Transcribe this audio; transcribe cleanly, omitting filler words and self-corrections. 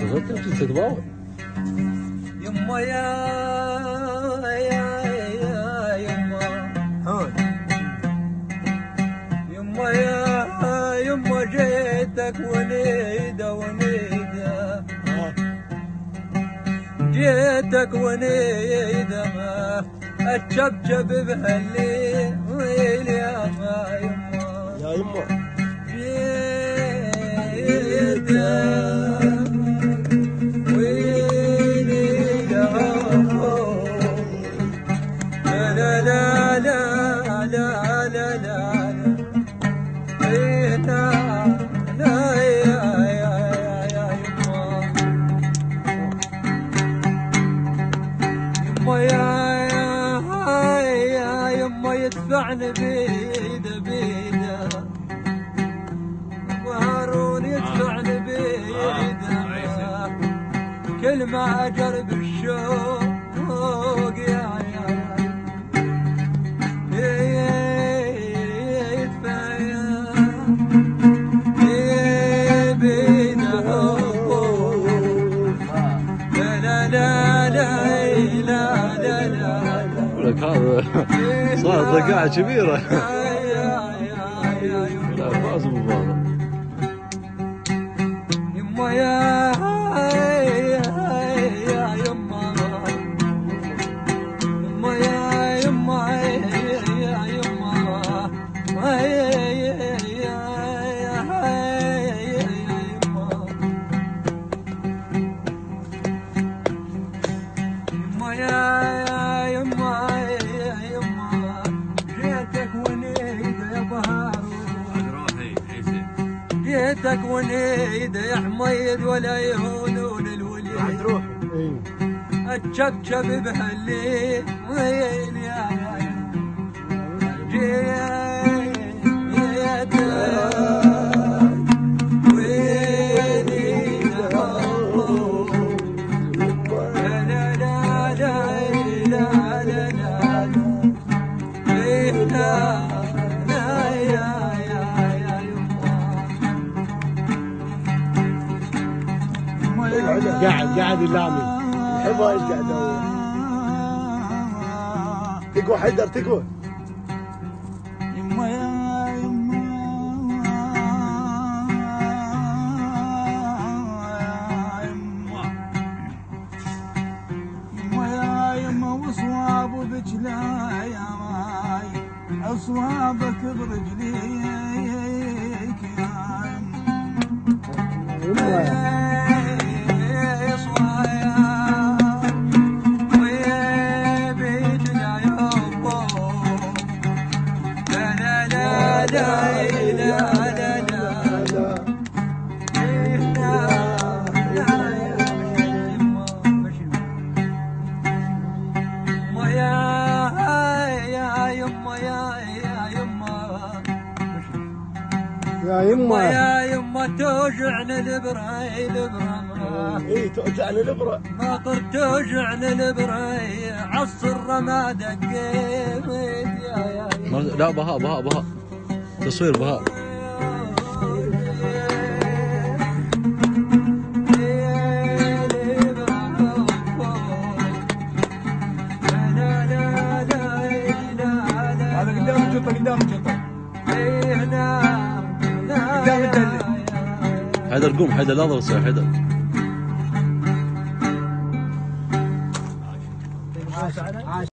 غير تتباوع يما يا يما هون يما يما جيتك ونيدة ونيدة جيتك ونيدة اتشبشب بهالليل يا يما يا يما جيتك يدفعني بيده بيده وهارون يدفعني بيده كل ما اجرب الشوق يا يدفع بيده لا لا لا لا لا لا لك هذا صارت ذقاعة كبيرة. لا فاز بالبابا يما يا يما يما يا يما يا يما جيتك ونيد يا حميد ولا يهونون الوليد اتشبشب بهالليل وين يا جيتك ويني لا لا لا لا لا لا قاعد يلامي يحبها ايش قاعد هو تقوى حيدر تقوى يما يا يما يما يا يما وصواب بجلا يا ماي اصوابك برجليك يا يما يا يما توجعني الابره اي توجعني الابره خاطر توجعني الابره عالصره ما دقيت يا لا بهاء تصوير بهاء هذا قدام الجطه قدام الجطه حيدر قوم حيدر لا تضغط يا حيدر. عاش